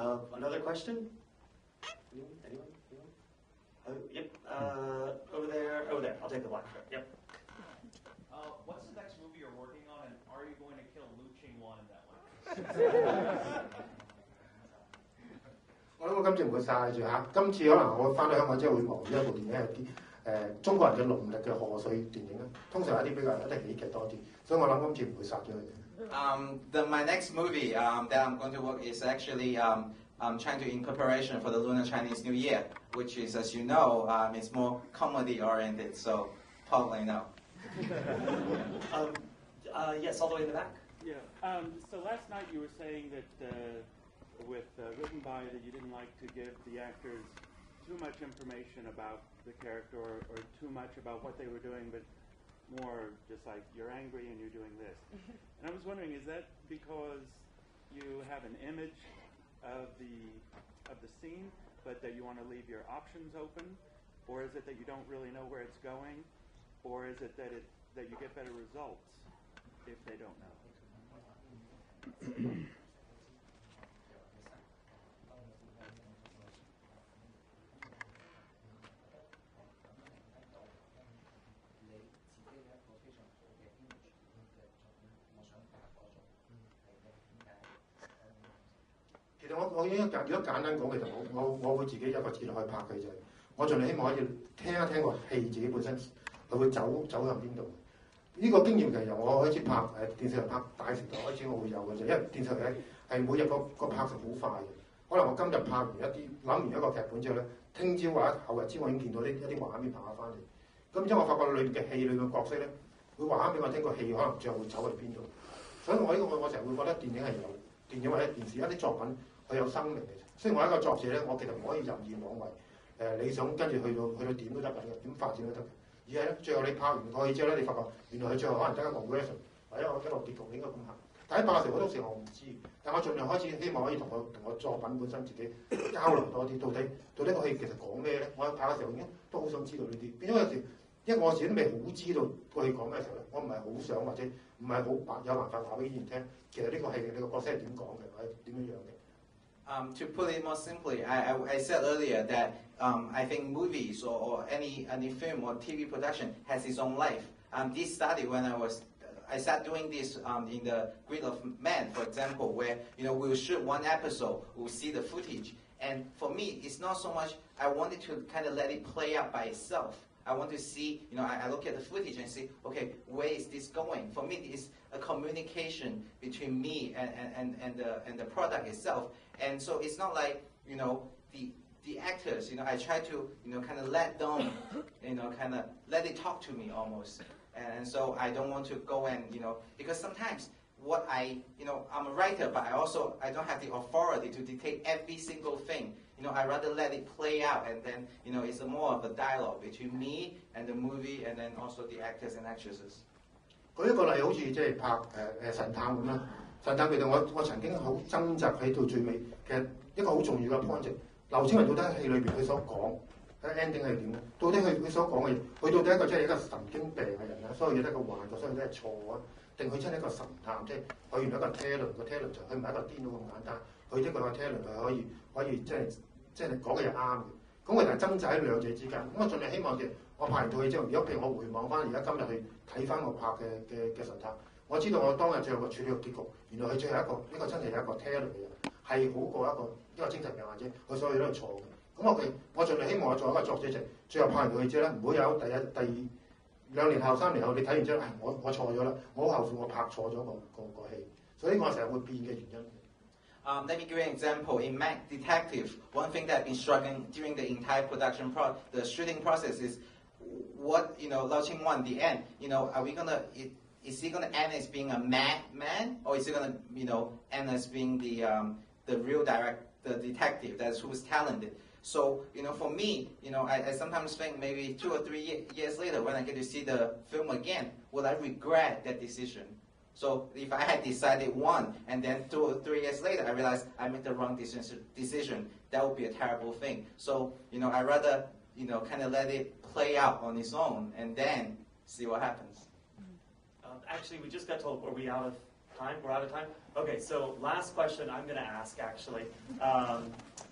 Another question? Anyone? Yep. Over there. I'll take the black shirt. Yep. What's the next movie you're working on, and are you going to kill Lu Qingwan in that one? 我諗我今次唔會晒住嚇，今次可能我翻到香港之後會忙於一部電影係啲中國人嘅農曆嘅賀歲電影啦，通常係一啲比較一啲喜劇多啲，所以我諗今次唔會殺咗佢哋。My next movie that I'm going to work is actually trying to in preparation for the Lunar Chinese New Year, which is, as you know, it's more comedy oriented. So probably no. Yes, all the way in the back. Yeah. So last night you were saying that with Written By that you didn't like to give the actors too much information about the character or too much about what they were doing, but more just like you're angry and you're doing this. And I was wondering, is that because you have an image of the scene, but that you want to leave your options open, or is it that you don't really know where it's going, or is it that you get better results if they don't know? 其實我如果簡單講，其實我會自己有個節落去拍佢就係，我盡量希望可以聽一聽個戲自己本身佢會走向邊度。呢個經驗其實由我開始拍電視台拍大時代開始我會有嘅啫，因為電視台係每日個拍攝好快嘅，可能我今日拍完一啲諗完一個劇本之後咧，聽朝或者後日之後已經見到一啲畫面拍下翻嚟。咁之後我發覺裏面嘅戲裏面嘅角色咧，會話翻俾我聽個戲可能最後會走去邊度。所以我成日會覺得電影係有電影或者電視一啲作品佢有生命嘅。雖然我係一個作者咧，我其實唔可以任意妄為。你想跟住去到點都得嘅，點發展都得嘅。而係咧，最後你拍完過去之後咧，你發覺原來佢最後可能得一個 version 或者一個結局應該咁行。但喺拍嘅時候好多時候我唔知，但我盡量開始希望可以同我作品本身自己交流多啲，到底個戲其實講咩咧？我拍嘅時候已經都好想知道呢啲。變咗有時，因為我自己都未好知道個戲講咩時候咧，我唔係好想或者唔係好有辦法話俾演員聽，其實呢個戲你個角色係點講嘅，或者點樣樣嘅。To put it more simply, I said earlier that I think movies or any film or TV production has its own life. This started when I started doing this in the Grid of Man, for example, where we'll shoot one episode, we'll see the footage, and for me, it's not so much I wanted to kind of let it play out by itself. I want to see, I look at the footage and see, okay, where is this going? For me, it's a communication between me and the product itself. And so it's not like, the actors, I try to, kind of let them, kind of let it talk to me almost. And so I don't want to go and, because sometimes what I'm a writer, but I don't have the authority to dictate every single thing. I rather let it play out, and then, it's more of a dialogue between me and the movie, and then also the actors and actresses. 舉一個例，好似即係拍神探咁啦。神探其實我曾經好掙扎喺到最尾，其實一個好重要嘅 point 劉青雲到底喺戲裏邊佢所講嘅 ending 係點咧？到底佢所講嘅嘢，佢到底一個即係一個神經病嘅人啦，所有嘢都係個幻覺，所有嘢都係錯啊？定佢真係一個神探，即係佢原來一個 talent 個 talent 就佢唔係一個癲佬咁簡單，佢呢個 talent 係可以即係你講嘅嘢啱嘅。咁我就係掙扎喺兩者之間。咁我盡量希望嘅，我拍完套戲之後，如果譬如我回望翻而家今日去睇翻我拍嘅神探，我知道我當日最後個處理嘅結局，原來佢最後呢個真係有一個 talent 嘅人，係好過一個精神病患者，佢所有嘢都係錯嘅。咁我盡量希望我作為一個作者就最後拍完套戲之後咧，唔會有第二2年後3年後你睇完之後，我錯咗啦，我好後悔我拍錯咗個戲，所以呢個係成日會變嘅原因。Let me give you an example. In Mac Detective, one thing that I've been struggling during the entire the shooting process is what, Lau Qingwan, the end, are we gonna, is he gonna end as being a madman, or is he gonna, end as being the real the detective that's who's talented? So, for me, I sometimes think maybe 2 or 3 years later when I get to see the film again, will I regret that decision? So if I had decided one, and then 2 or 3 years later I realized I made the wrong decision, that would be a terrible thing. So, I rather, kind of let it play out on its own and then see what happens. Actually, we just got told, are we out Time? We're out of time? Okay, so last question I'm going to ask, actually.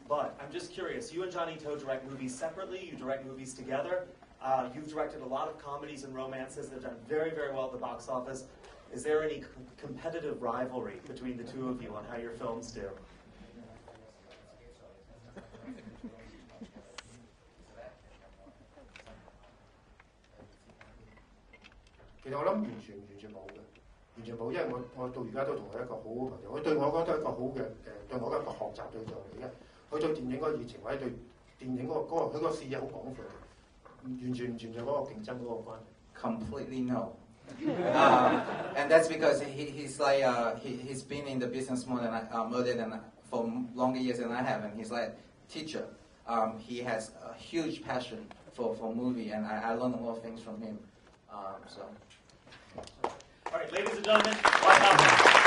But I'm just curious. You and Johnny To direct movies separately. You direct movies together. You've directed a lot of comedies and romances that have done very, very well at the box office. Is there any competitive rivalry between the two of you on how your films do?其實我諗完全冇嘅，完全冇，因為我到而家都同佢一個好好朋友，佢對我講都係一個好嘅對我一個學習對象嚟嘅。佢對電影嗰個熱情或者對電影佢個視野好廣闊，完全就嗰個競爭嗰個關係。Completely no. And that's because he's like he's been in the business more than for longer years than I have, and he's like teacher. He has a huge passion for movie, and I learned a lot of things from him. All right, ladies and gentlemen, Wai Ka-fai.